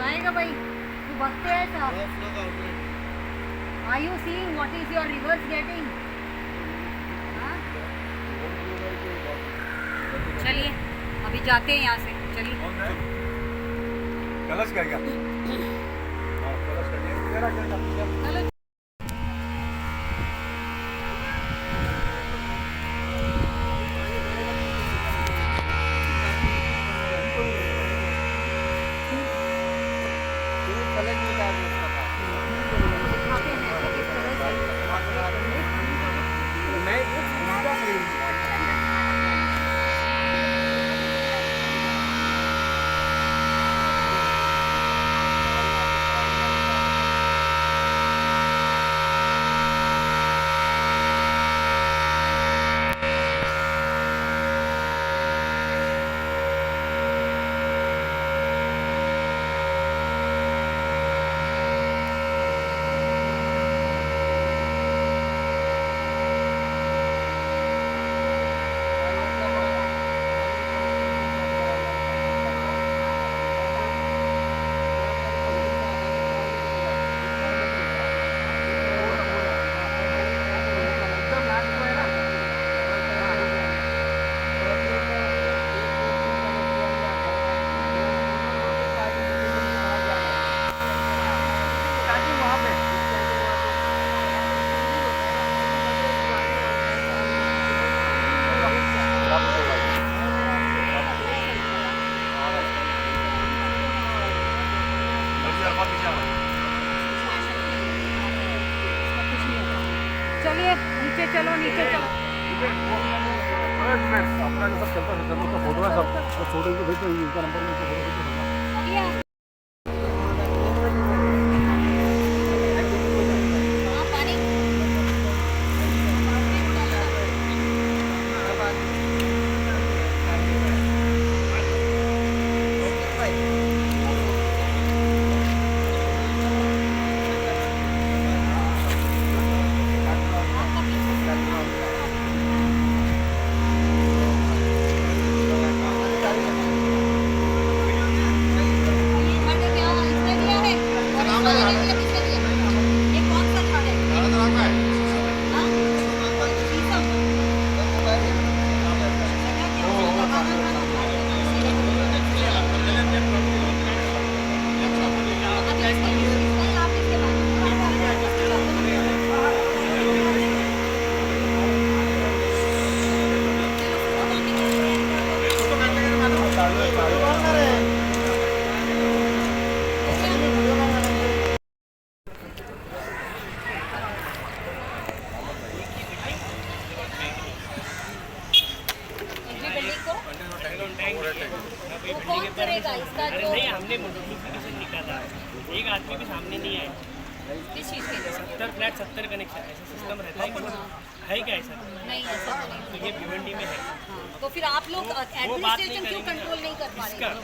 आएगा भाई, तू भगते है साहब। Are you seeing what is your reverse getting? हाँ? चलिए अभी जाते हैं यहाँ से, चलिए। कलश क्या क्या? कलश क्या? चलिए नीचे चलो, नीचे चलो। अपना जो सब चलता है उसका फोटो है, सब फोटो को भेजो, इनका नंबर में फोटो भेजो। कौन करेगा इसका जो? नहीं, हमने नोटिफिकेशन निकाला, एक आदमी भी सामने नहीं आया। किस चीज़ के लिए? 70 फ्लैट 70 कनेक्शन, ऐसा सिस्टम रहता है कि है क्या ऐसा? नहीं ऐसा तो नहीं। तो ये भिवंडी में है। तो फिर आप लोग एडमिनिस्ट्रेशन क्यों कंट्रोल नहीं कर पा रहे हैं?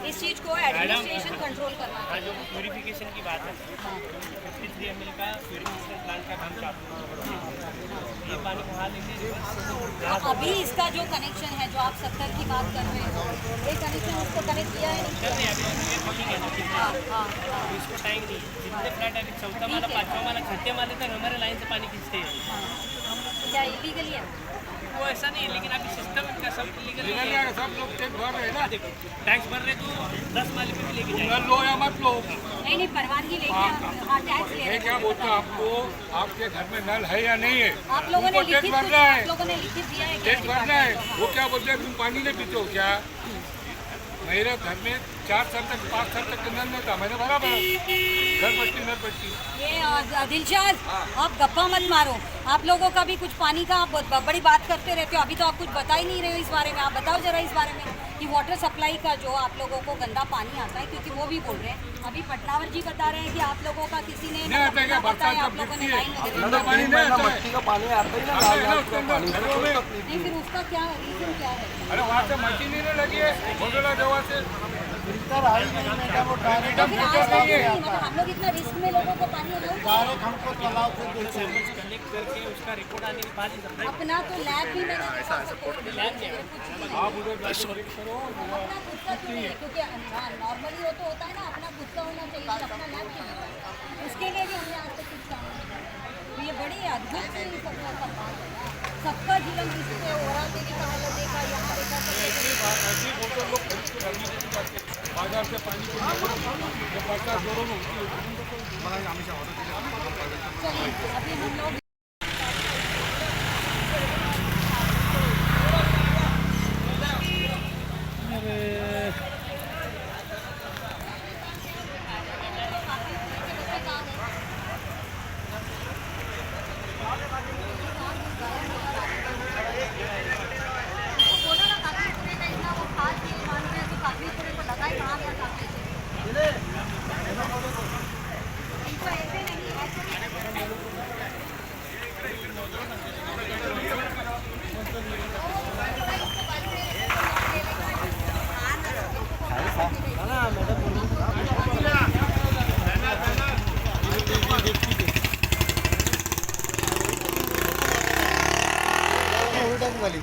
इस चीज़ को एडमिनिस्ट्रेशन कंट्रोल करना हाँ, जो प्यूरिफिकेशन की बात है, 53 ml का प्यूरिफिकेशन प्लांट का काम चालू है। ये पानी कहाँ लेके? अभी इसका जो कनेक्शन है, जो आप 70 की बात कर रहे हो, ये कनेक्शन उसको कनेक्ट किया है नहीं? चल रही है अभी, ये ठीक है ना, हाँ हाँ हाँ तो इसको टाइम नहीं। जितने फ्लैट अभी 4था माला, 5वां माला, 6ठे माले तक हमारे लाइन से पानी खींचते हैं। क्या इलीगली है? वो ऐसा नहीं है, लेकिन अभी सिस्टम इनका सब लीगल है। सब लोग टैक्स भर रहे हैं ना, देखो टैक्स भर रहे तो 10 माले पे भी लेके जाएंगे। लो या मत लो। नहीं नहीं, परवानगी लेके हाँ टैक्स ले रहे मैं क्या बोलता हूँ आपको, आपके घर में नल है या नहीं है? आप लोगों ने उनको टैक्स लिखित भरना है, आप लोगों ने लिखित दिया है? टैक्स भरना है। वो क्या बोलते हैं, तुम पानी नहीं पीते हो क्या? मेरे घर में 4 साल तक 5 साल तक नल नहीं था, मैंने भरा घर पट्टी नल पट्टी। ये दिलशाद, आप गप्पा मत मारो। आप लोगों का भी कुछ पानी का आप बड़ी बात करते रहते हो, अभी तो आप कुछ बता ही नहीं रहे हो इस बारे में। आप बताओ जरा इस बारे में कि वाटर सप्लाई का जो आप लोगों को गंदा पानी आता है, क्योंकि वो भी बोल रहे हैं। अभी पटनावर जी बता रहे हैं कि आप लोगों का किसी ने बताया, आप लोगों ने लाइन वगैरह मट्टी का पानी आता ही ना, नहीं, फिर उसका क्या रीजन क्या है? अरे वहाँ से मशीन ही नहीं लगी है, से फिल्टर आई नहीं मैडम, वो डायरेक्ट तो फिर आज तक नहीं, मतलब हम लोग इतना रिस्क में लोगों को पानी अलाउ डायरेक्ट हमको तालाब से देते हैं। कलेक्ट करके उसका रिपोर्ट आने के बाद ही सप्लाई अपना तो लैब भी मैंने देखा सबको लैब में आप उधर जाके चेक करो। अपना खुद का क्यों नहीं है? क्योंकि नॉर्मली वो तो होता है ना, अपना खुद का होना चाहिए, अपना लैब क्यों नहीं है? उसके लिए भी हमने आज तक कुछ काम नहीं किया। तो ये बड़ी अद्भुत सी सब बात है ना। सबका जीवन किसी पे हो रहा, तेरी का हालत देखा, यहाँ देखा, सब ऐसी बोलते लोग गर्मी से जाते बाजार से पानी को जब बरसात जोरों में होती है चलिए अभी हम लोग बोला ना काफी पूरे का इतना वो खास चीज मान रहे हैं तो काफी पूरे को लगा ही कहाँ गया काफी इनको ऐसे नहीं ऐसे वाली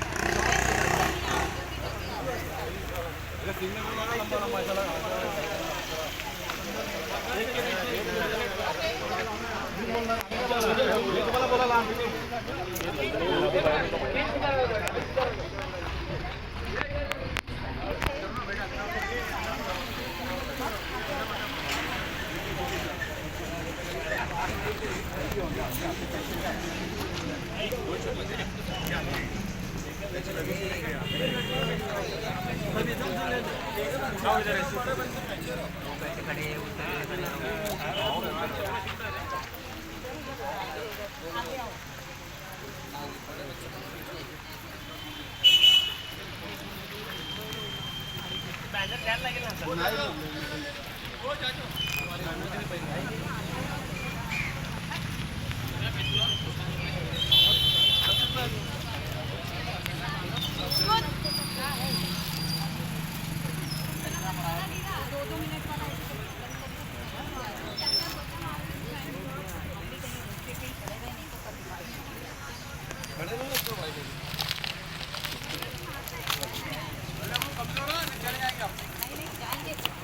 बॅनर द्यायला लागेल ना सर.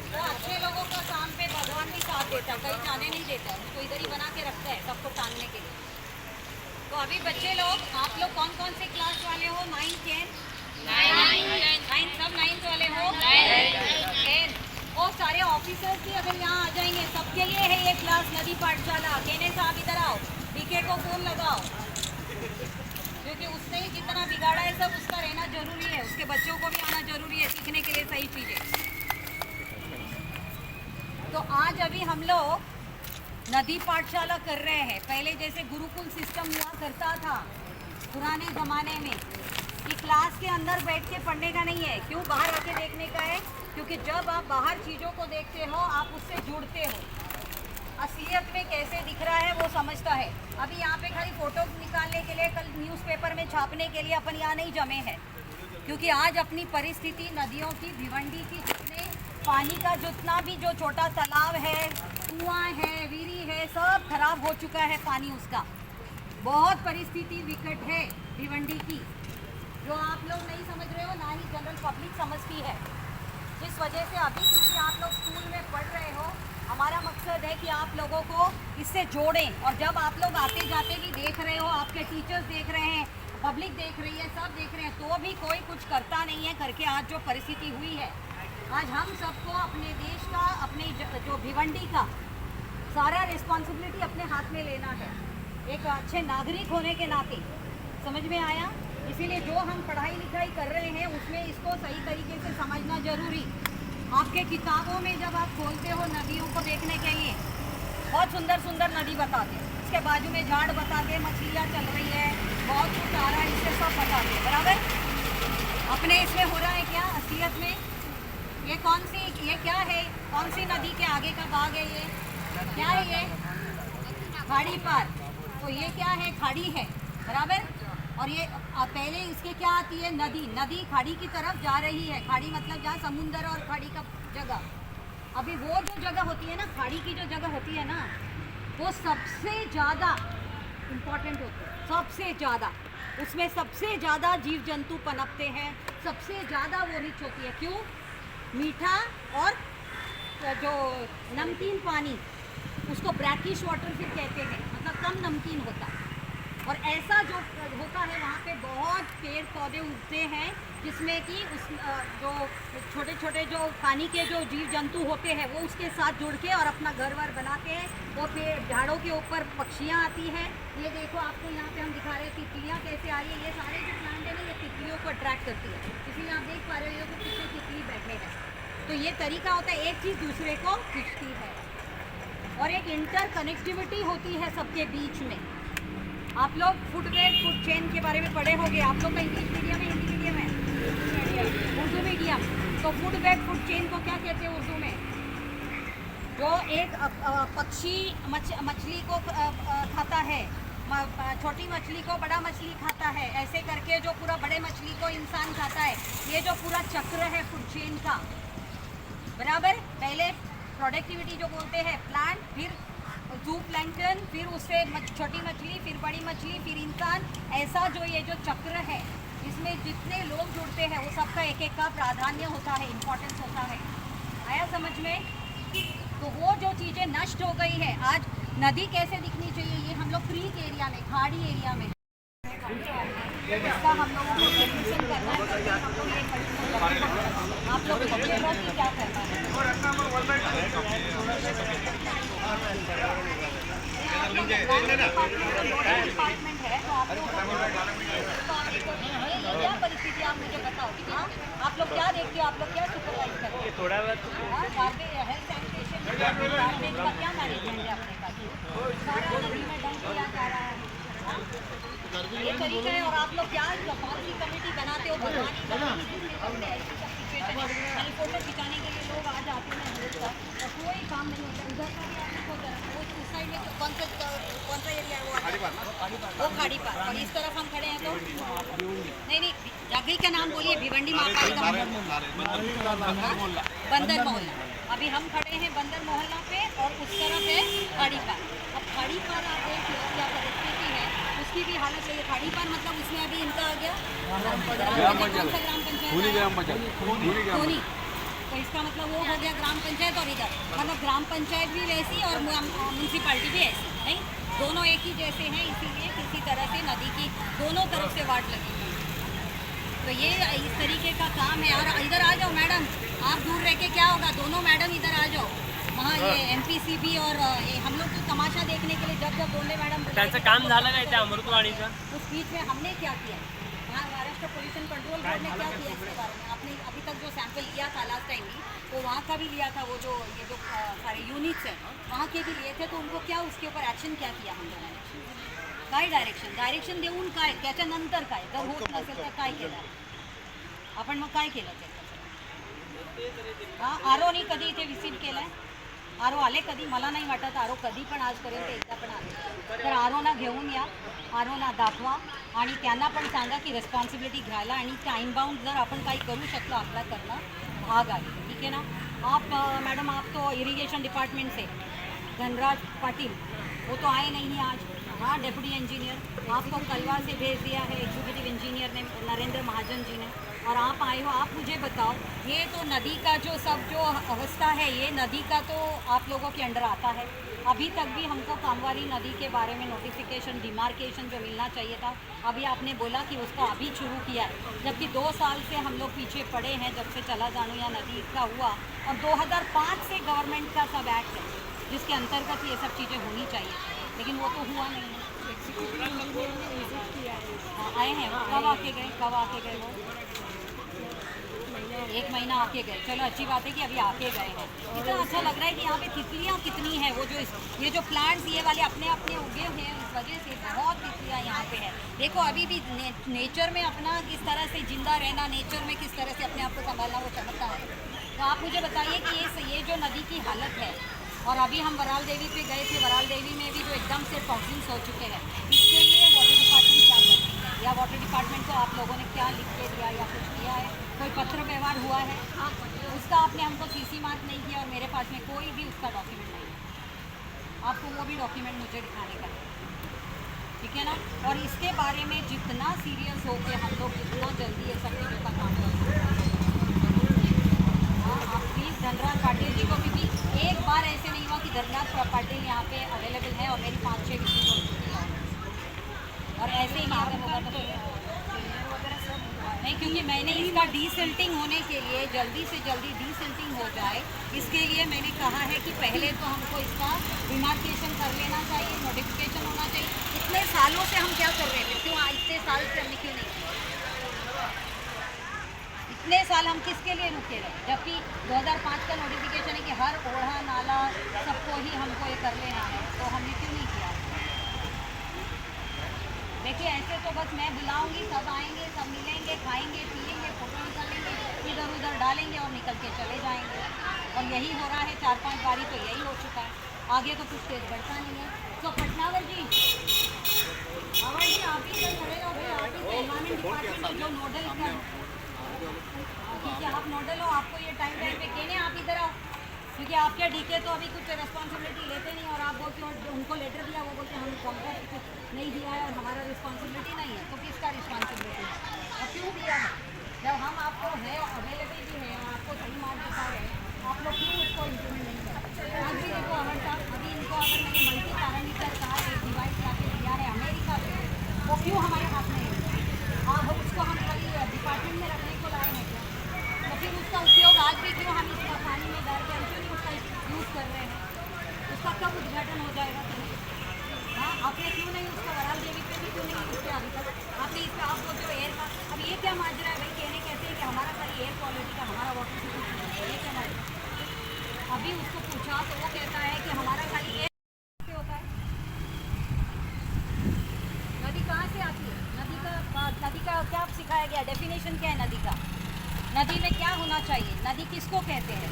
वो अच्छे लोगों का काम पे भगवान भी साथ देता है, कहीं जाने नहीं देता है, उसको इधर ही बना के रखता है सबको टांगने के लिए। तो अभी बच्चे लोग, आप लोग कौन कौन से क्लास वाले हो? 9, 10? 9 सब 9th वाले हो? 10 और सारे ऑफिसर्स भी अगर यहाँ आ जाएंगे, सबके लिए है ये क्लास नदी पाठशाला। केने साहब इधर आओ, डीके को फोन लगाओ, क्योंकि उसने ही जितना बिगाड़ा है सब उसका रहना जरूरी है, उसके बच्चों को भी आना जरूरी है सीखने के लिए सही चीज़ें। तो आज अभी हम लोग नदी पाठशाला कर रहे हैं। पहले जैसे गुरुकुल सिस्टम हुआ करता था पुराने ज़माने में, कि क्लास के अंदर बैठ के पढ़ने का नहीं है। क्यों बाहर आके देखने का है? क्योंकि जब आप बाहर चीज़ों को देखते हो आप उससे जुड़ते हो, असलियत में कैसे दिख रहा है वो समझता है। अभी यहाँ पे खाली फ़ोटो निकालने के लिए, कल न्यूज़पेपर में छापने के लिए अपन यहाँ नहीं जमे हैं, क्योंकि आज अपनी परिस्थिति नदियों की, भिवंडी की, जितने पानी का जितना भी जो छोटा तालाब है, कुआं है, वीरी है, सब खराब हो चुका है पानी उसका। बहुत परिस्थिति विकट है भिवंडी की, जो आप लोग नहीं समझ रहे हो, ना ही जनरल पब्लिक समझती है। जिस वजह से अभी क्योंकि आप लोग स्कूल में पढ़ रहे हो, हमारा मकसद है कि आप लोगों को इससे जोड़ें। और जब आप लोग आते जाते भी देख रहे हो, आपके टीचर्स देख रहे हैं, पब्लिक देख रही है, सब देख रहे हैं, तो भी कोई कुछ करता नहीं है करके आज जो परिस्थिति हुई है, आज हम सबको अपने देश का, अपने जो भिवंडी का सारा रिस्पॉन्सिबिलिटी अपने हाथ में लेना है, एक अच्छे नागरिक होने के नाते। समझ में आया? इसीलिए जो हम पढ़ाई लिखाई कर रहे हैं उसमें इसको सही तरीके से समझना जरूरी। आपके किताबों में जब आप खोलते हो नदियों को देखने के लिए, बहुत सुंदर सुंदर नदी बताते हैं, उसके बाजू में झाड़ बताते हैं, मछलियाँ चल रही है, बहुत कुछ आ रहा है, इससे सब बताते हैं, बराबर। अपने इसमें हो रहा है क्या असलियत में? ये कौन सी, ये क्या है? कौन सी नदी के आगे का भाग है? ये क्या है? ये खाड़ी पार। तो ये क्या है? खाड़ी है, बराबर। और ये पहले इसके क्या आती है, नदी। नदी खाड़ी की तरफ जा रही है। खाड़ी मतलब जहाँ समुंदर और खाड़ी का जगह। अभी वो जो जगह होती है ना, खाड़ी की जो जगह होती है ना, वो सबसे ज़्यादा इम्पोर्टेंट होती है, सबसे ज़्यादा। उसमें सबसे ज़्यादा जीव जंतु पनपते हैं, सबसे ज़्यादा वो रिच होती है। क्यों? मीठा और जो नमकीन पानी, उसको ब्रैकिश वाटर फिर कहते हैं, मतलब कम नमकीन होता है। और ऐसा जो होता है वहाँ पे बहुत पेड़ पौधे उगते हैं, जिसमें कि उस जो छोटे छोटे जो पानी के जो जीव जंतु होते हैं वो उसके साथ जुड़ के और अपना घर वर बनाते हैं। वो पेड़ झाड़ों के ऊपर पक्षियाँ आती हैं। ये देखो, आपको यहाँ पे हम दिखा रहे हैं तितलियाँ कैसे आ रही है। ये सारे जो प्लांट है ना, ये तितलियों को अट्रैक्ट करती है, इसलिए आप देख पा रहे हो कि कितने तितली बैठे हैं। तो ये तरीका होता है, एक चीज़ दूसरे को खींचती है और एक इंटर कनेक्टिविटी होती है सबके बीच में। आप लोग फुटवेयर फूड चेन के बारे में पढ़े होंगे। आप लोग का इंग्लिश मीडियम है, हिंदी मीडियम है? उर्दू मीडियम। तो फुटवेयर फूड चेन को क्या कहते हैं उर्दू में? जो एक पक्षी मछली को खाता है, छोटी मछली को बड़ा मछली खाता है, ऐसे करके जो पूरा बड़े मछली को इंसान खाता है। ये जो पूरा चक्र है फूड चेन का, बराबर। पहले प्रोडक्टिविटी जो बोलते हैं, प्लांट, फिर ज़ूप्लैंक्टन, फिर उससे छोटी मछली, फिर बड़ी मछली, फिर इंसान। ऐसा जो ये जो चक्र है, इसमें जितने लोग जुड़ते हैं वो सबका एक एक का प्राधान्य होता है, इम्पोर्टेंस होता है। आया समझ में? तो वो जो चीज़ें नष्ट हो गई है, आज नदी कैसे दिखनी चाहिए, ये हम लोग क्रीक एरिया में, खाड़ी एरिया में, इसका हम लोगों को सोल्यूशन करना है। तो हम लोग ये कंट्रोल, आप लोग बच्चे लोग की क्या करना है? डिपार्टमेंट है, तो आप लोग क्या परिस्थिति, आप मुझे बताओ। हाँ, आप लोग क्या देखते हो, आप लोग क्या सुपरवाइज करते हो? थोड़ा बहुत गार्बेज, हेल्थ सैनिटेशन, गार्बेज का क्या मैनेजमेंट है अपने पास? सारा नदी में डंप किया जा रहा है। हाँ? ये तरीका है। और आप लोग क्या कौन सी कमेटी बनाते हो? हेलीकॉप्टर खिंचाने के लिए लोग आ जाते हैं अमृतसर, और कोई काम नहीं होता। उधर का भी आप देखो, वो उस साइड में कौन सा एरिया है वो? खाड़ी पार। और इस तरफ हम खड़े हैं तो नहीं, जगह का नाम बोलिए। भिवंडी महाकाली का बंदर मोहल्ला। अभी हम खड़े हैं बंदर मोहल्ला पे, और उस तरफ है खाड़ी पार। अब खाड़ी पार आप देख लो क्या परिस्थिति है, उसकी भी हालत है। खाड़ी पार मतलब उसमें अभी इनका आ गया कौन सा ग्राम पंचायत? तो इसका मतलब वो हो गया ग्राम पंचायत। और इधर मतलब ग्राम पंचायत भी वैसी और म्यूनसिपाल्टी भी ऐसी, नहीं, दोनों एक ही जैसे हैं। इसीलिए किसी तरह से नदी की दोनों तरफ से वाट लगी हुई है। तो ये इस तरीके का काम है। और इधर आ जाओ मैडम, आप दूर रह के क्या होगा, दोनों मैडम इधर आ जाओ। वहाँ ये MPCB और ये हम लोग तो तमाशा देखने के लिए जब दोनों मैडम त्यांचं काम झालं काय त्या अमृतवाणीचं? उस बीच में हमने क्या किया, वहाँ महाराष्ट्र पोल्यूशन कंट्रोल बोर्ड ने क्या किया इसके बारे में? आपने अभी तक जो सैंपल लिया था लास्ट टाइम भी, तो वहाँ का भी लिया था। वो जो ये जो सारे यूनिट्स हैं वहाँ के भी लिए थे, तो उनको क्या उसके ऊपर एक्शन क्या किया हम लोगों ने? काय डायरेक्शन देऊन काय, त्याच्यानंतर काय, जर होत नसेल तर काय केलं आपण? मग काय केलं त्याचं? हां, आरोनी कधी इथे विजिट केलं आहे? आरो आले कधी? मला नाही वाटत आरो कधी पण आजपर्यंत एकदा पण आले. तर आरोना घेऊन या, आरोना दाखवा आणि त्यांना पण सांगा की रिस्पॉन्सिबिलिटी घ्यायला, आणि टाइम बाउंड जर आपण काही करू शकलो आपला करणं भाग आहे, ठीक है ना? आप मैडम, आप तो इरिगेशन डिपार्टमेंट से, धनराज पाटिल वो तो आए नहीं आज। हाँ, डेप्यूटी इंजीनियर आपको कलवा से भेज दिया है एग्जीक्यूटिव इंजीनियर ने, नरेंद्र महाजन जी ने, और आप आए हो। आप मुझे बताओ, ये तो नदी का जो सब जो अवस्था है, ये नदी का तो आप लोगों के अंडर आता है। अभी तक भी हमको कामवाली नदी के बारे में नोटिफिकेशन, डिमार्केशन जो मिलना चाहिए था, अभी आपने बोला कि उसको अभी शुरू किया है, जबकि 2 साल से हम लोग पीछे पड़े हैं जब से चला जानू या नदी का हुआ। और 2005 से गवर्नमेंट का सब एक्ट है जिसके अंतर्गत ये सब चीज़ें होनी चाहिए, लेकिन वो तो हुआ नहीं है। हाँ, आए हैं वो, कब आके गए वो? 1 महीना आके गए। चलो अच्छी बात है कि अभी आके गए हैं। इतना अच्छा लग रहा है कि यहाँ पे तितलियाँ कितनी हैं। वो जो ये जो प्लांट्स ये वाले अपने अपने उगे हुए हैं, इस वजह से बहुत तितलियाँ यहाँ पे हैं। देखो अभी भी नेचर में अपना किस तरह से जिंदा रहना, नेचर में किस तरह से अपने आप को संभालना, वो चमकता है। तो आप मुझे बताइए कि ये जो नदी की हालत है, और अभी हम वराल देवी पे गए थे, वराल देवी में भी जो एकदम से टॉक्सिन्स हो चुके हैं, इसके लिए वाटर डिपार्टमेंट क्या कर रही है? या वाटर डिपार्टमेंट को आप लोगों ने क्या लिख के दिया या कुछ किया है, कोई पत्र व्यवहार हुआ है, उसका आपने हमको सीसी मार्क नहीं किया और मेरे पास में कोई भी उसका डॉक्यूमेंट नहीं है। आपको वो भी डॉक्यूमेंट मुझे दिखाने का है, ठीक है ना। और इसके बारे में जितना सीरियस हो के हम लोग जितना जल्दी ये सब चीज़ों का काम कर सकते हैं। हाँ, आप प्लीज़ धनराज पाटिल जी को, क्योंकि एक बार ऐसे नहीं हुआ कि धनराज पाटिल यहाँ पे अवेलेबल है और मेरी 5-6 विजिट हो चुकी है और ऐसे ही अगर होगा तो नहीं, क्योंकि मैंने इसका डीसिल्टिंग होने के लिए जल्दी से जल्दी डीसिल्टिंग हो जाए, इसके लिए मैंने कहा है कि पहले तो हमको इसका डिमार्केशन कर लेना चाहिए, नोटिफिकेशन होना चाहिए। इतने सालों से हम क्या कर रहे थे, क्यों इतने साल से हमने क्यों नहीं किया? इतने साल हम किसके लिए रुके रहे, जबकि 2005 का नोटिफिकेशन है कि हर ओढ़ा नाला सबको ही हमको ये कर लेना है, तो हमने क्यों नहीं किया? देखिए ऐसे तो बस मैं बुलाऊंगी, सब आएंगे, सब मिलेंगे, खाएंगे, पिएंगे, फोटो निकालेंगे, इधर उधर डालेंगे और निकल के चले जाएंगे। और यही हो रहा है, 4-5 बारी तो यही हो चुका है, आगे तो कुछ तेज बढ़ता नहीं है। तो पटनावर जी, अवर जी आप ही इधर खड़े हो भाई, आप ही एनवायरमेंट डिपार्टमेंट में जो नोडल कर, ठीक है आप नोडल हो, आपको ये टाइम पे कहने आप इधर आओ, क्योंकि आपके डीके तो अभी कुछ रिस्पॉन्सिबिलिटी लेते नहीं और आप बोलते हो उनको लेटर दिया, वो बोलते हैं हमको कुछ नहीं दिया है और हमारा रिस्पॉन्सिबिलिटी नहीं है, तो किसका रिस्पॉन्सिबिलिटी है और क्यों दिया है? जब हम आपको है अवेलेबल भी है और आपको सही मार्क दिखा रहे हैं, आप लोग क्यों उसको इम्प्लीमेंट नहीं करते? आज भी देखो अमर साहब, अभी इनको अगर मैंने मल्टी पैरामीटर कहा एक डिवाइस ला के दिया है अमेरिका से, वो क्यों हमारे हाथ में है? आप उसको हम खाली डिपार्टमेंट में रखने को लाए हैं क्या? तो फिर उसका उपयोग आज भी क्यों हम इसका पानी में डाल के हम क्यों नहीं उसका यूज़ कर रहे हैं? उसका कब उद्घाटन हो जाएगा? हाँ, आपने क्यों नहीं उसका वराल देवी पे भी क्यों नहीं यूज़ किया अभी तक? आपने इस पर आप बोलते हो एयर का, अब ये क्या माजरा है भाई? कहने कहते हैं कि हमारा खाली एयर क्वालिटी का, हमारा वाटर से कुछ नहीं है, ये क्या माजरा? अभी उसको पूछा तो वो कहता है कि हमारा खाली एयर से होता है। नदी कहाँ से आती है? नदी का क्या सिखाया गया, डेफिनेशन क्या है नदी का? नदी में क्या होना चाहिए? नदी किसको कहते हैं?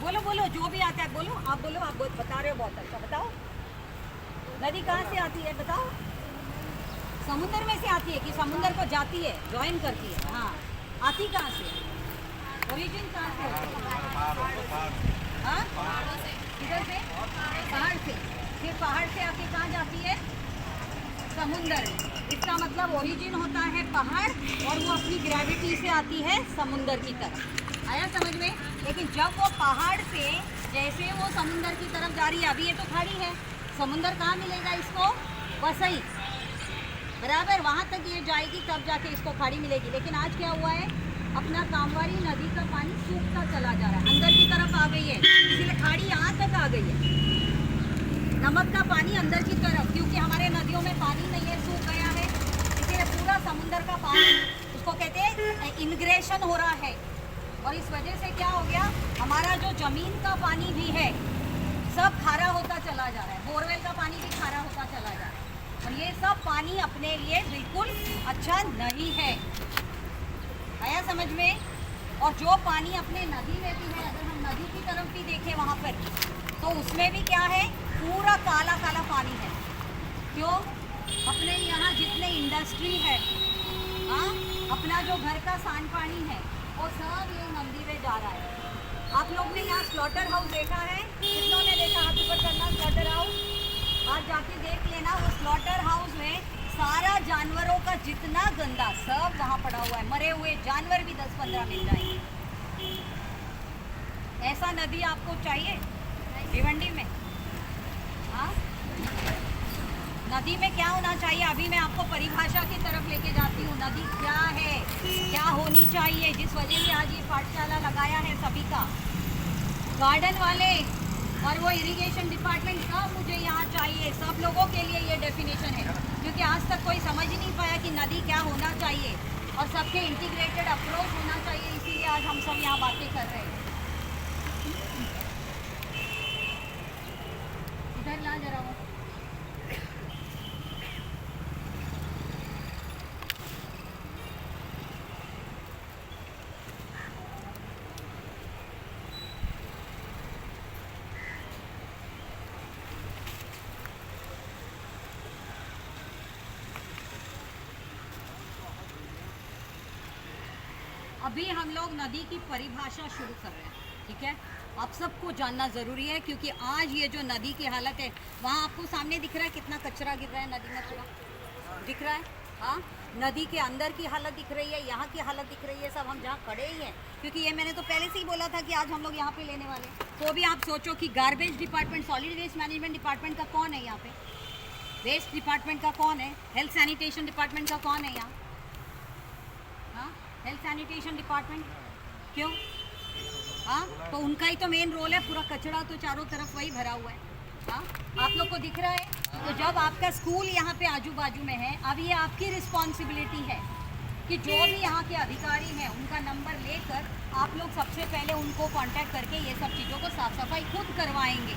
बोलो बोलो, जो भी आता है बोलो, आप बता रहे हो बहुत अच्छा, बताओ नदी कहाँ से आती है बताओ? समुद्र में से आती है कि समुद्र को जाती है, ज्वाइन करती है? हाँ, आती कहाँ से? ओरिजिन कहाँ से होती है? हाँ, किधर से? पहाड़ से। फिर पहाड़ से आके कहाँ जाती है? समुद्र। इसका मतलब ओरिजिन होता है पहाड़ और वो अपनी ग्रेविटी से आती है समुद्र की तरफ। आया समझ में? लेकिन जब वो पहाड़ से जैसे वो समुद्र की तरफ जा रही है, अभी ये तो खाड़ी है, समुद्र कहाँ मिलेगा इसको? वसई, बराबर, वहाँ तक ये जाएगी तब जाके इसको खाड़ी मिलेगी। लेकिन आज क्या हुआ है, अपना कामवारी नदी का पानी सूखता चला जा रहा है, अंदर की तरफ आ गई है, इसीलिए खाड़ी यहाँ तक आ गई है, नमक का पानी अंदर की तरफ, क्योंकि हमारे नदियों में पानी नहीं है, सूख गया है, इसीलिए पूरा समुद्र का पानी, उसको कहते हैं इमिग्रेशन हो रहा है। और इस वजह से क्या हो गया, हमारा जो ज़मीन का पानी भी है सब खारा होता चला जा रहा है, बोरवेल का पानी भी खारा होता चला जा रहा है, और ये सब पानी अपने लिए बिल्कुल अच्छा नहीं है। आया समझ में? और जो पानी अपने नदी में भी है, अगर हम नदी की तरफ भी देखें वहाँ पर, तो उसमें भी क्या है, पूरा काला काला पानी है। क्यों? अपने यहाँ जितने इंडस्ट्री है, हाँ, अपना जो घर का सांड पानी है वो सब ये नदी में जा रहा है। आप लोग ने यहाँ स्लॉटर हाउस देखा है? कितनों ने देखा? हाथ ऊपर करना, स्लॉटर हाउस आज जाके देख लेना। वो स्लॉटर हाउस में सारा जानवरों का जितना गंदा सब वहाँ पड़ा हुआ है, मरे हुए जानवर भी 10-15 मिल जाएंगे। ऐसा नदी आपको चाहिए भिवंडी में? हाँ, नदी में क्या होना चाहिए? अभी मैं आपको परिभाषा की तरफ लेके जाती हूँ। नदी क्या है, क्या होनी चाहिए, जिस वजह से आज ये पाठशाला लगाया है सभी का, गार्डन वाले और वो इरिगेशन डिपार्टमेंट, सब मुझे यहाँ चाहिए, सब लोगों के लिए ये डेफिनेशन है, क्योंकि आज तक कोई समझ ही नहीं पाया कि नदी क्या होना चाहिए और सबके इंटीग्रेटेड अप्रोच होना चाहिए, इसीलिए आज हम सब यहाँ बातें कर रहे हैं। इधर ला जरा वो, अभी हम लोग नदी की परिभाषा शुरू कर रहे हैं, ठीक है। आप सबको जानना ज़रूरी है क्योंकि आज ये जो नदी की हालत है, वहाँ आपको सामने दिख रहा है कितना कचरा गिर रहा है नदी में, पूरा दिख रहा है। हाँ, नदी के अंदर की हालत दिख रही है, यहाँ की हालत दिख रही है, सब हम जहाँ खड़े ही हैं, क्योंकि ये मैंने तो पहले से ही बोला था कि आज हम लोग यहाँ पे लेने वाले हैं। तो अभी आप सोचो कि garbage department, solid waste management department का कौन है यहाँ पे, वेस्ट डिपार्टमेंट का कौन है, हेल्थ सैनिटेशन डिपार्टमेंट का कौन है यहाँ? हाँ, हेल्थ सैनिटेशन डिपार्टमेंट क्यों? हाँ, तो उनका ही तो मेन रोल है, पूरा कचरा तो चारों तरफ वही भरा हुआ है। हाँ, आप लोग को दिख रहा है। तो जब आपका स्कूल यहाँ पे आजू बाजू में है, अब ये आपकी रिस्पॉन्सिबिलिटी है कि जो भी यहाँ के अधिकारी हैं उनका नंबर लेकर आप लोग सबसे पहले उनको कांटेक्ट करके ये सब चीज़ों को साफ सफाई खुद करवाएंगे।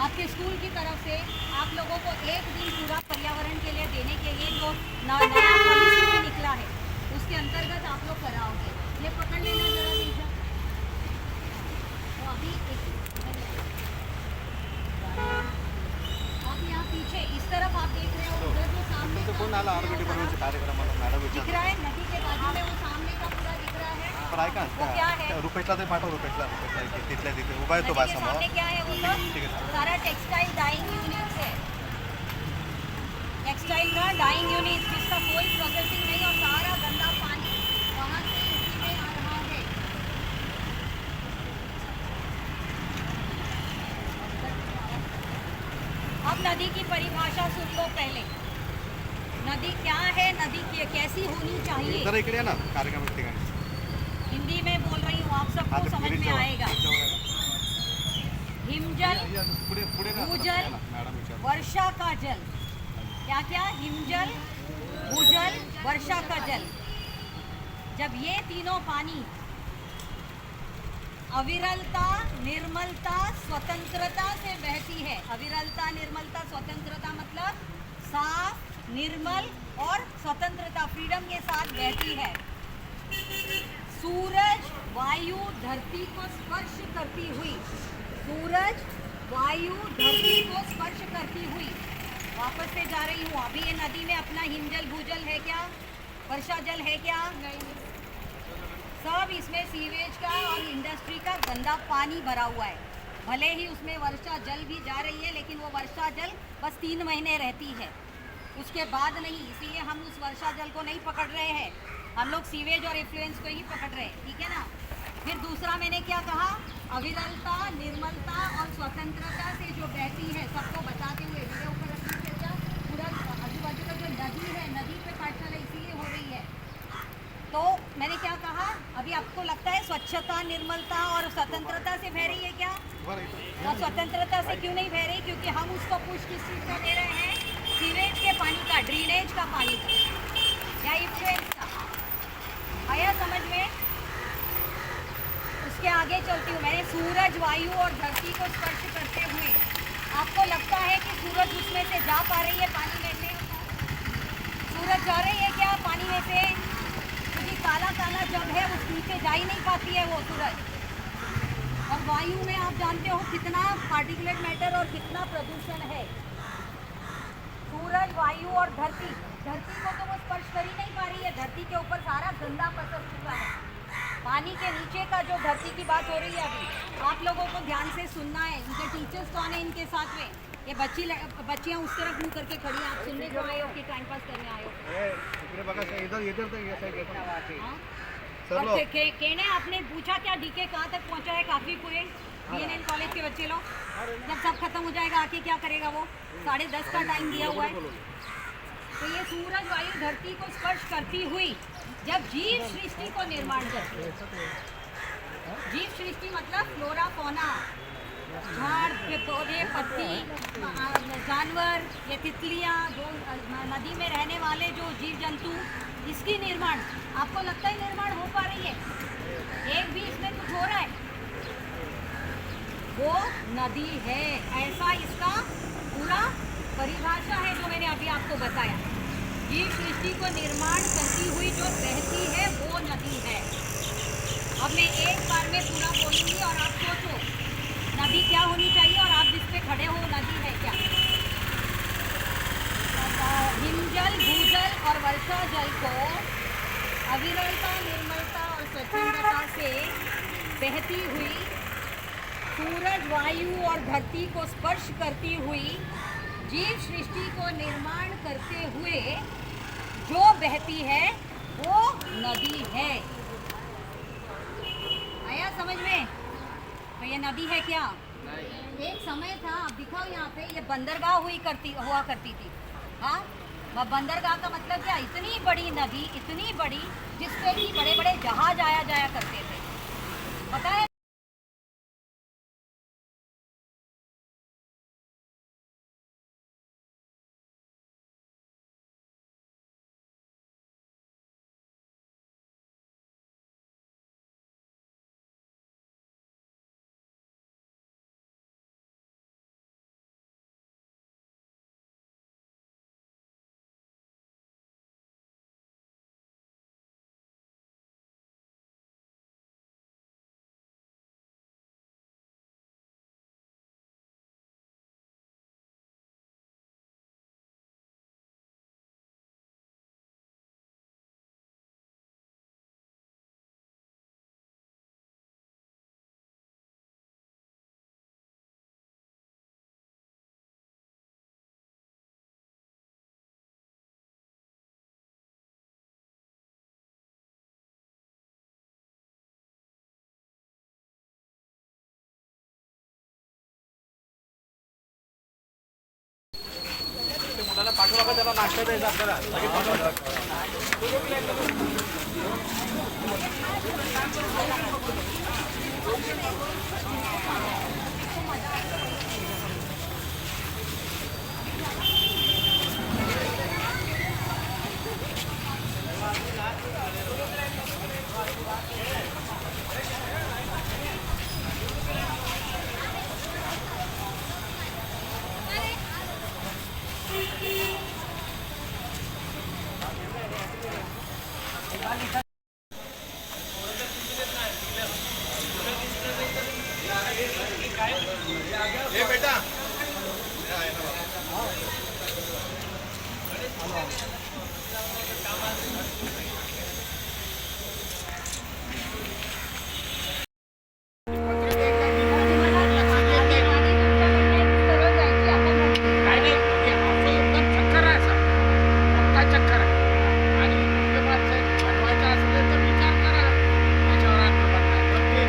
आपके स्कूल की तरफ से आप लोगों को एक दिन पूरा पर्यावरण के लिए देने के लिए जो नया पॉलिसी भी निकला है, उसके अंतर्गत आप लोग कराओगे। ये पकड़ लेना जरा दीजिए। तो अभी आप यहाँ पीछे इस तरफ आप देख रहे हो, उधर जो सामने का फोन आला आरोग्य डिपार्टमेंटचे कार्यक्रम मॅडम दिख रहा है, नदी के बाजू में वो सामने का पूरा दिख रहा है। पण ऐका वो क्या है? रुपेशला ते पाठव, रुपेशला तिथल्या तिथे उभा आहे तो नदी बा के समोर। सामने क्या है? वो तो ठीक है। सारा टेक्सटाइल डाइंग यूनिट है, टेक्सटाइल का डाइंग यूनिट जिसका कोई प्रोसेसिंग नहीं और सारा गंदा पानी वहाँ से इसी में आ रहा है। अब नदी की परिभाषा सुन लो पहले। नदी क्या है, नदी की कैसी होनी चाहिए, जरा इकडे या ना कार्यक्रम ठिकाणी। हिंदी में बोल रही हूँ, आप हाँ, सबको तो समझ में आएगा। हिमजल, पुढे पुढे ना भूजल, मॅडम विचार। वर्षा का जल, क्या क्या? हिमजल, भूजल, वर्षा का जल। जब ये तीनों पानी अविरलता, निर्मलता, स्वतंत्रता से बहती है, अविरलता, निर्मलता, स्वतंत्रता मतलब साफ, निर्मल और स्वतंत्रता, फ्रीडम के साथ बहती है। सूरज, वायु, धरती को स्पर्श करती हुई, सूरज, वायु, धरती को स्पर्श करती हुई। वापस से जा रही हूँ। अभी ये नदी में अपना हिमजल, भूजल है क्या? वर्षा जल है क्या? नहीं। सब इसमें सीवेज का और इंडस्ट्री का गंदा पानी भरा हुआ है। भले ही उसमें वर्षा जल भी जा रही है, लेकिन वो वर्षा जल बस 3 महीने रहती है, उसके बाद नहीं। इसीलिए हम उस वर्षा जल को नहीं पकड़ रहे हैं, हम लोग सीवेज और इफ्लुएंस को ही पकड़ रहे हैं, ठीक है ना। फिर दूसरा मैंने क्या कहा? अविरलता, निर्मलता और स्वतंत्रता से जो बहती है, सबको बताते हुए मेरे ऊपर अपनी चर्चा पूरा आजू बाजू का जो नदी है, नदी पे पाठशाला इसीलिए हो रही है। तो मैंने क्या कहा? अभी आपको लगता है स्वच्छता, निर्मलता और स्वतंत्रता से बह रही है क्या? और स्वतंत्रता से क्यों नहीं बह रही? क्योंकि हम उसको पुश किस चीज़ का दे रहे हैं? सीवेज के पानी का, ड्रेनेज का पानी का या इफ्लुएंस का। आया समझ में? उसके आगे चलती हूँ। मैंने सूरज, वायु और धरती को स्पर्श करते हुए, आपको लगता है कि सूरज उसमें से जा पा रही है पानी में से? सूरज जा रही है क्या पानी में से? क्योंकि काला काला जब है उस नीचे जा ही नहीं पाती है वो सूरज। और वायु में आप जानते हो कितना पार्टिकुलेट मैटर और कितना प्रदूषण है। सूरज, वायु और धरती, धरती को तो वो स्पर्श कर ही नहीं पा रही है, धरती के ऊपर सारा गंदा पसर चुका है। पानी के नीचे का जो धरती की बात हो रही है, अभी आप लोगों को ध्यान से सुनना है। इनके टीचर्स कौन है इनके साथ में? ये बच्चियाँ उस तरफ मुँह करके खड़ी हैं। आप सुनने को आए हो कि टाइम पास करने आए हो? इकडे बघा, इधर इधर तर ये साइड हाँ? सर और लोग कहने आपने पूछा क्या डीके कहाँ तक पहुँचा है? काफ़ी पूरे BNN कॉलेज के बच्चे लोग, जब सब खत्म हो जाएगा आके क्या करेगा वो? 10:30 का टाइम दिया हुआ है। तो ये सूरज, वायु, धरती को स्पर्श करती हुई जब जीव सृष्टि को निर्माण करती है, जीव सृष्टि मतलब फ्लोरा, फौना, झाड़, पौधे, पत्ती, जानवर, ये तितलियाँ, जो नदी में रहने वाले जो जीव जंतु, इसकी निर्माण आपको लगता है निर्माण हो पा रही है? एक भी इसमें कुछ हो रहा है? वो नदी है, ऐसा इसका पूरा परिभाषा है जो मैंने अभी आपको बताया। जीव सृष्टि को निर्माण करती हुई जो बहती है वो नदी है। अब मैं एक बार में पूरा बोलूँगी और आप सोचो नदी क्या होनी चाहिए और आप जिस पे खड़े हो नदी है क्या? हिमजल, भूजल और वर्षा जल को अविरलता, निर्मलता और प्रचंडता से बहती हुई, सूरज, वायु और धरती को स्पर्श करती हुई, जीव सृष्टि को निर्माण करते हुए जो बहती है वो नदी है। आया समझ में? तो ये नदी है क्या? एक समय था, आप दिखाओ यहाँ पे, ये बंदरगाह हुआ करती थी। हाँ, बंदरगाह का मतलब क्या? इतनी बड़ी नदी, इतनी बड़ी, जिससे कि बड़े बड़े जहाज आया जाया करते थे, पता है? मुलाला पाठवा का त्याला नाश्ता द्यायचा आपल्याला लगेच पाठवा. ए बेटा काय नाही, हे असं एकदम चक्कर आहे असं. पक्का चक्कर आहे. आणि इतके माणसं बनवायचं असेल तर विचार करा त्याच्यावर आणलं बनणार. पण ते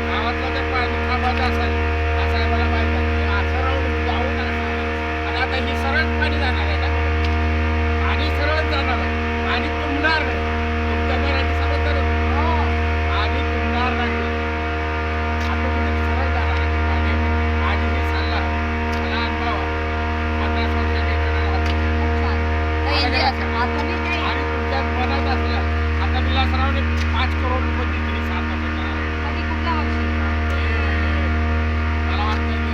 गावातलं जर पाणी थांबायचं असेल, असं आहे मला माहिती आहे. हे असं राहून जाऊन असं आलं. आणि आता ही सरळ पाणी जाणार आहे ना, पाणी सरळ जाणार आहे आणि तुंबणार नाही. तुमच्या मराठी समजतं ना? आणि तुंबणार नाही. ऑटोमॅटिक सरळ जाणार आहे पाणी. आणि मी सल्ला मला अनुभव आहे. 50 वर्षांनी इकडे राहतो. आणि तुमच्या मनात असलं आता विलासरावने 5 करोड रुपये दिली 7 वर्षाला. मला वाटतं की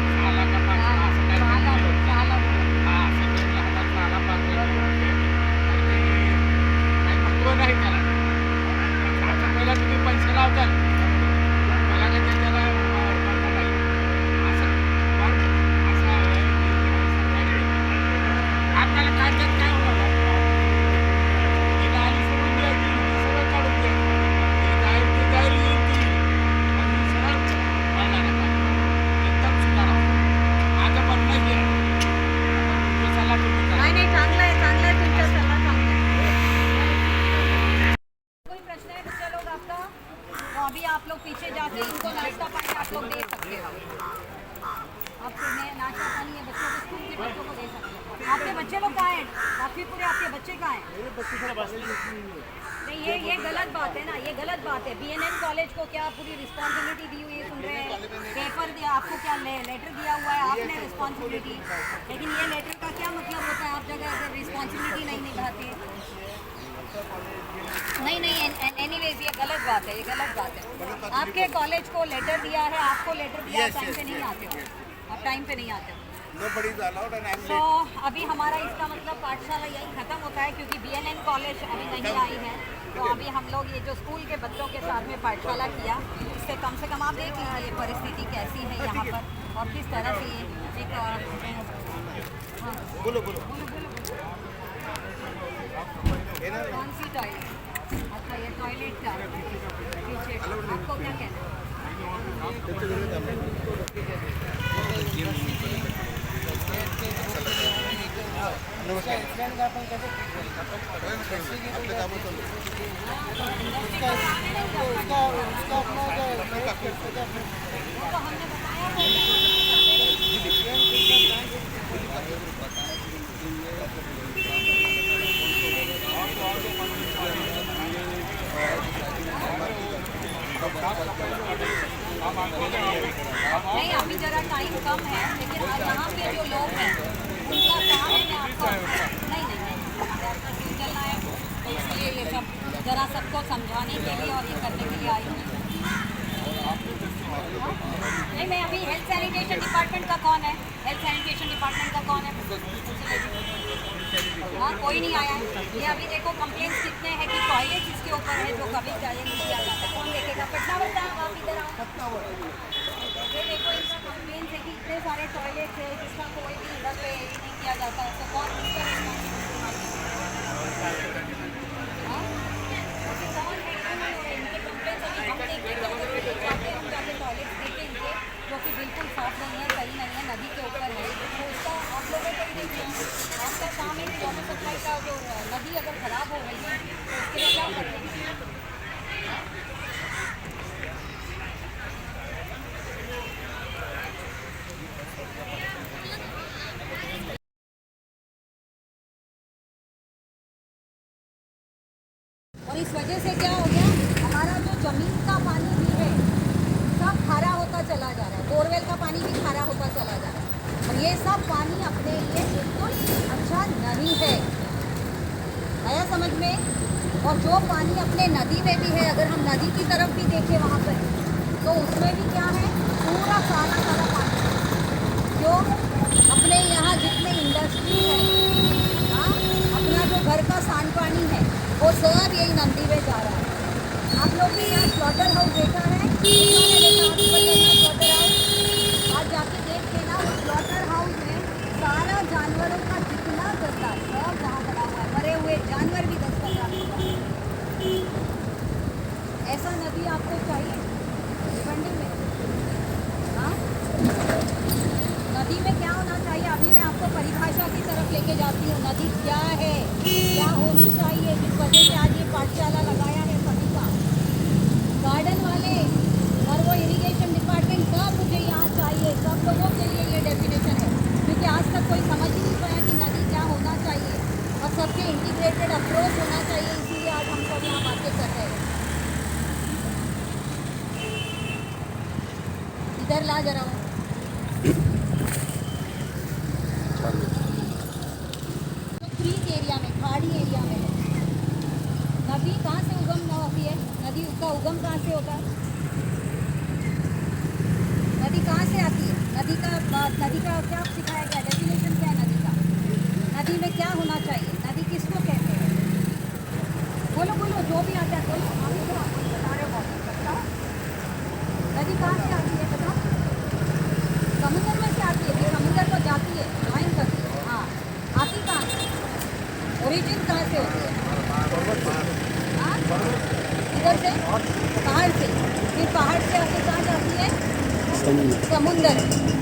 2006 ला का 5 ला असं काही दिलं. हा, सगळ्यांना हातात 6 ला 5 लाख रुपये. आणि ते काही महत्त्व नाही त्याला. आता पहिला तुम्ही पैसे लावताल, मला काही त्याला म्हणणं नाही. असं पण असं आहे की आपल्याला काढण्यात काय होणार? ही नाली सोडून द्यायची, ही सरळ काढून द्यायची. ती जाईल येईल ती. आणि सरळ पळणार आहे पाणी. एकदम सुधारा. माझं म्हणणं हे आहे. तुमचा सल्ला तुम्ही करा. नहीं नहीं, चांगला है, चांगला है, तुमचा सल्ला चांगला है. कोई प्रश्न है बच्चे लोग आपका? तो अभी आप लोग पीछे जाके इनको नाश्ता पानी आप लोग दे सकते हो. आपको मैं नाश्ता पानी है बच्चों को, स्कूल के बच्चों को दे सकते हो. आपके बच्चे लोग कहाँ हैं? आपके पूरे आपके बच्चे कहाँ हैं? नहीं, ये गलत बात है ना, ये गलत बात है. BNN कॉलेज को क्या पूरी रिस्पॉन्सिबिलिटी दी हुई है? सुन रहे हैं, पेपर दिया आपको, क्या लेटर दिया हुआ है, आपने रिस्पॉन्सिबिलिटी. लेकिन ये लेटर का क्या मतलब होता है आप जगह अगर रिस्पॉन्सिबिलिटी नहीं निभाते? नहीं, एनीवेज ये गलत बात है, ये गलत बात है. आपके कॉलेज को लेटर दिया है, आपको लेटर दिया, आप टाइम पे नहीं आते हो, आप टाइम पे नहीं आते हो. Nobody's allowed and I'm तो अभी हमारा इसका मतलब पाठशाला यही खत्म होता है, क्योंकि BNN कॉलेज अभी नहीं आई है. तो अभी हम लोग ये जो स्कूल के बच्चों के साथ में पाठशाला किया, इससे कम से कम आप देख लीजिए परिस्थिति कैसी है यहाँ पर और किस तरह से ये एक हाँ, बोलो कौन सी टॉयलेट? अच्छा, ये टॉयलेट का पीछे आपको क्या कहना है? वो तो हमने बताया नहीं, अभी जरा टाइम कम है, लेकिन यहाँ पे जो लोग हैं उनका काम है। मैं आपको नहीं आपका क्यों चलना है, तो इसलिए ये सब जरा सबको समझाने के लिए और ये करने के लिए आई हूँ। नहीं, मैं अभी हेल्थ सैनिटेशन डिपार्टमेंट का कौन है, हेल्थ सैनिटेशन डिपार्टमेंट का कौन है? हाँ, कोई नहीं आया है। ये अभी देखो कंप्लेंट्स कितने हैं कि टॉयलेट इसके ऊपर है जो कभी जाए नहीं किया जाता। कौन देखेगा? पटना बता, आप इधर आओ। ये देखो इनका कंप्लेंट्स है कि इतने सारे टॉयलेट्स है जिसका कोई भी इधर पे नहीं किया जाता है, तो कौन इसका कौन है? इनके कंप्लेंट्स अभी हम देखेंगे, हम जाके टॉयलेट्स देखेंगे जो कि बिल्कुल साफ नहीं है, सही नहीं है, नदी के ऊपर है, तो उसका आप लोगों को भी देखिए। आपका काम है कि वाटर सप्लाई का जो नदी अगर ख़राब हो गई है तो उसके लिए क्या करेंगे? और इस वजह से क्या हो गया, हमारा जो ज़मीन का पानी भी है सब खारा होता चला जा रहा है, बोरवेल का पानी भी खारा होता चला जा रहा है, और ये सब पानी अपने लिए बिल्कुल अच्छा नहीं है। आया समझ में? और जो पानी अपने नदी में भी है, अगर हम नदी की तरफ भी देखें वहाँ पर, तो उसमें भी क्या है, पूरा काला काला पानी है। जो अपने यहाँ जितने इंडस्ट्री है, हाँ, अपना जो घर का सांड पानी है वो सब यही नदी में जा रहा है। आप लोग भी यहाँ स्लॉटर हाउस देखा है? स्लॉटर हाउस आज जाके देख के ना, उस स्लॉटर हाउस में सारा जानवरों का जितना गंदा सब वहाँ पड़ा हुआ है, मरे हुए जानवर भी 10-15 ऐसा नदी आपको चाहिए भिवंडी में? हाँ, नदी में क्या होना चाहिए? अभी मैं आपको परिभाषा की तरफ लेके जाती हूँ। नदी क्या है, क्या होनी चाहिए, जिस वजह से आज ये पाठशाला लगाया है सभी का, गार्डन वाले और वो इरिगेशन डिपार्टमेंट, सब मुझे यहाँ चाहिए, सब लोगों के लिए ये डेफिनेशन है, क्योंकि आज तक कोई समझ ही नहीं पाया कि नदी क्या होना चाहिए, और सबके इंटीग्रेटेड अप्रोच होना चाहिए। इसीलिए आज हम सब यहाँ बातें कर रहे हैं। इधर ला जरा क्रीक एरिया में, पहाड़ी एरिया में है, नदी कहाँ से उगम न होती है? नदी का उगम कहाँ से होता है? नदी कहाँ से आती है? नदी का क्या सिखाया गया, डेफिनेशन क्या है नदी का? नदी में क्या होना चाहिए? नदी किसको कहते हैं? बोलो जो भी आता है बोलो। अभी तो आपको बता रहे हो, बताओ नदी कहाँ से आती है, बताओ। समुद्र में से आती है कि समुद्र को जाती है, ज्वाइन करती है? हाँ, आती कहाँ से? ओरिजिन कहाँ से होती है? हाँ, इधर से, पहाड़ से, फिर पहाड़ से आके कहाँ जाती है? समुंदर।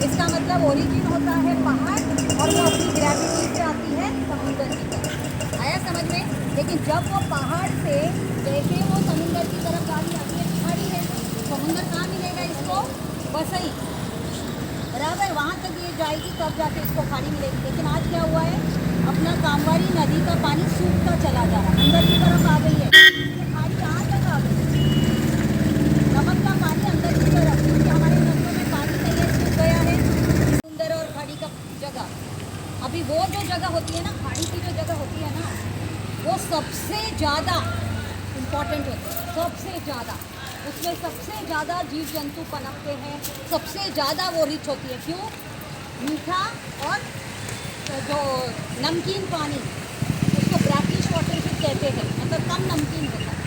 इसका मतलब ओरिजिन होता है पहाड़, और वो अपनी ग्रेविटी से आती है समुंदर की तरफ। आया समझ में? लेकिन जब वो पहाड़ से जैसे वो समुंदर की तरफ गाड़ी आती है, पहाड़ी है, समुंदर कहाँ मिलेगा इसको? वसई, बराबर, वहाँ तक ये जाएगी तब जाके इसको खाड़ी मिलेगी। लेकिन आज क्या हुआ है, अपना कामवारी नदी का पानी सूखता चला जा रहा है, अंदर की तरफ आ गई है, खाड़ी कहाँ तक आ गई? नमक का पानी अंदर की तरफ, क्योंकि हमारे नदियों में पानी नहीं है, सूख गया है। समुंदर और खाड़ी का जगह, अभी वो जो जगह होती है ना, खाड़ी की जो जगह होती है ना, वो सबसे ज़्यादा इम्पॉर्टेंट होती है, सबसे ज़्यादा, उसमें सबसे ज़्यादा जीव जंतु पनपते हैं, सबसे ज़्यादा वो रिच होती है। क्यों? मीठा और जो नमकीन पानी, उसको ब्रैकिश वाटर भी कहते हैं, मतलब कम नमकीन होता है।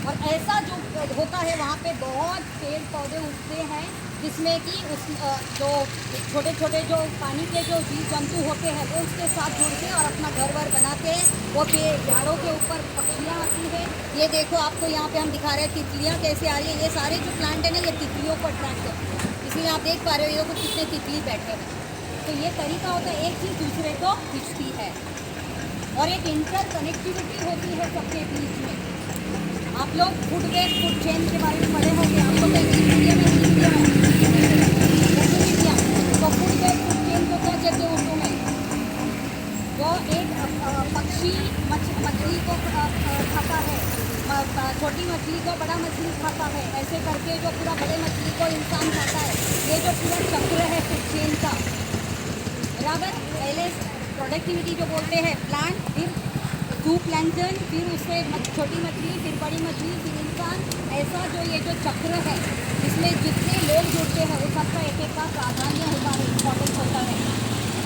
और ऐसा जो होता है वहाँ पे बहुत पेड़ पौधे उगते हैं जिसमें कि उस जो छोटे छोटे जो पानी के जो जीव जंतु होते हैं वो उसके साथ जुड़ते हैं और अपना घर वर बनाते हैं। वो झाड़ों के ऊपर पक्षियाँ आती है। ये देखो आपको यहाँ पे हम दिखा रहे हैं तितलियाँ कैसे आ रही है। ये सारे जो प्लांट है ना ये तितलियों को अट्रैक्ट करते हैं, इसलिए आप देख पा रहे हो ये देखो कितने तितली बैठे हैं। तो ये तरीका होता है, एक चीज़ दूसरे को खींचती है और एक इंटर कनेक्टिविटी होती है सबके बीच में। आप लोग फूड चेन के बारे में पढ़े होंगे, आप लोग इंडिया में सीखते हैं तो फूड चेन को क्या कहते हैं उर्दू में? वो एक पक्षी मछली को खाता है, छोटी मछली को बड़ा मछली खाता है, ऐसे करके जो पूरा बड़े मछली को इंसान खाता है। ये जो पूरा चक्र है फूड चेन का, बराबर। पहले प्रोडक्टिविटी जो बोलते हैं प्लांट, फिर प्लैंक्टन, फिर उससे छोटी मछली, फिर बड़ी मछली, फिर इंसान। ऐसा जो ये जो चक्र है इसमें जितने लोग जुड़ते हैं वो सबका एक एक का प्राधान्य होता है, इम्पोर्टेंस होता है।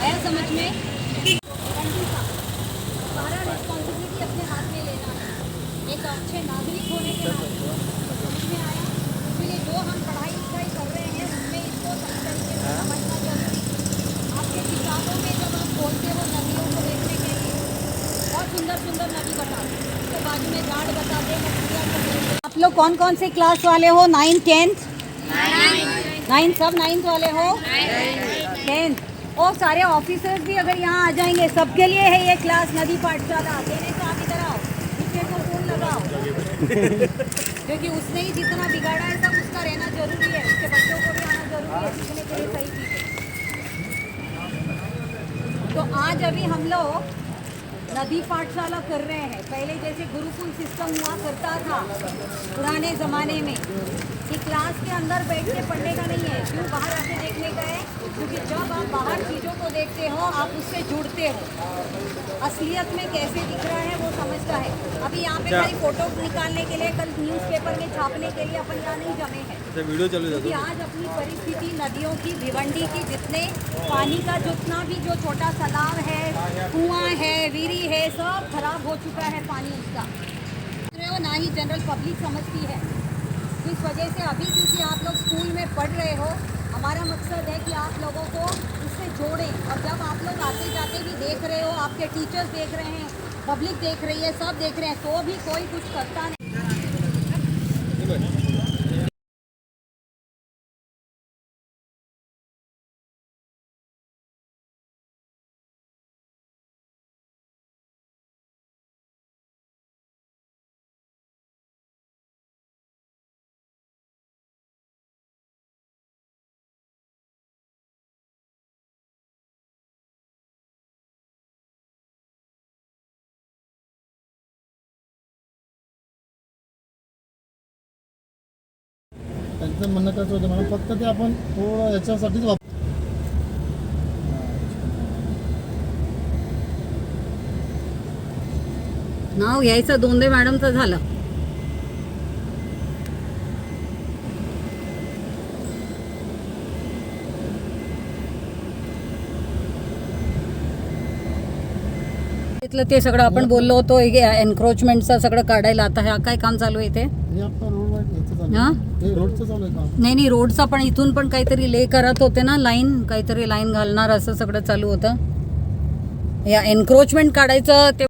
आया समझ में? सारा रिस्पॉन्सिबिलिटी अपने हाथ में लेना है एक अच्छे नागरिक होने के नाते। समझ में आया? इसलिए जो हम पढ़ाई लिखाई कर रहे हैं उसमें इसको सही तरीके से समझना जरूरी है। आपके किताबों में जब आप बोलते हो नदियों को देखने के लिए बहुत सुंदर सुंदर नदी बताते हैं, उसके बाजू में घाट बताते हैं। आप लोग कौन कौन से क्लास वाले हो? 9th 10th? 9th सब 9th वाले हो? 10th। और सारे ऑफिसर्स भी अगर यहाँ आ जाएंगे, सबके लिए है ये क्लास नदी पाठशाला। देने का आप इधर आओ, उसके को फोन लगाओ क्योंकि उसने ही जितना बिगाड़ा है सब उसका रहना जरूरी है, उसके बच्चों को भी आना जरूरी है सीखने के लिए सही चीज़ें। तो आज अभी हम लोग नदी पाठशाला कर रहे हैं। पहले जैसे गुरुकुल सिस्टम हुआ करता था पुराने ज़माने में कि क्लास के अंदर बैठ के पढ़ने का नहीं है। क्यों बाहर आके देखने का है? क्योंकि जब आप बाहर चीज़ों को देखते हो आप उससे जुड़ते हो, असलियत में कैसे दिख रहा है वो समझता है। अभी यहाँ पे खाली फोटो निकालने के लिए, कल न्यूज़पेपर में छापने के लिए अपन यहाँ नहीं जमे हैं। वीडियो चल क्योंकि आज अपनी परिस्थिति नदियों की, भिवंडी की, जितने पानी का जितना भी जो छोटा तालाब है, कुआं है, वीरी है, सब खराब हो चुका है पानी उसका। ना ही जनरल पब्लिक समझती है। इस वजह से अभी क्योंकि आप लोग स्कूल में पढ़ रहे हो, हमारा मकसद है कि आप लोगों को उससे जोड़ें। और जब आप लोग आते जाते भी देख रहे हो, आपके टीचर्स देख रहे हैं, पब्लिक देख रही है, सब देख रहे हैं, तो भी कोई कुछ करता नहीं। त्यांचं म्हणणं कसं होतं मला फक्त ते आपण थोडं याच्यासाठीच नाव घ्यायचं दोंदे मॅडमचं झालं. तिथलं ते सगळं आपण बोललो होतो एन्क्रोचमेंटचं सगळं काढायला. आता हा काय काम चालू आहे इथे? हे आपलं रोड याचं हां चालू हे रोडचं चालू आहे काम. नाही रोडचा पण इथून पण काहीतरी ले करत होते ना, लाईन काहीतरी लाईन घालणार असं सगळं चालू होतं. या एन्क्रोचमेंट काढायचं ते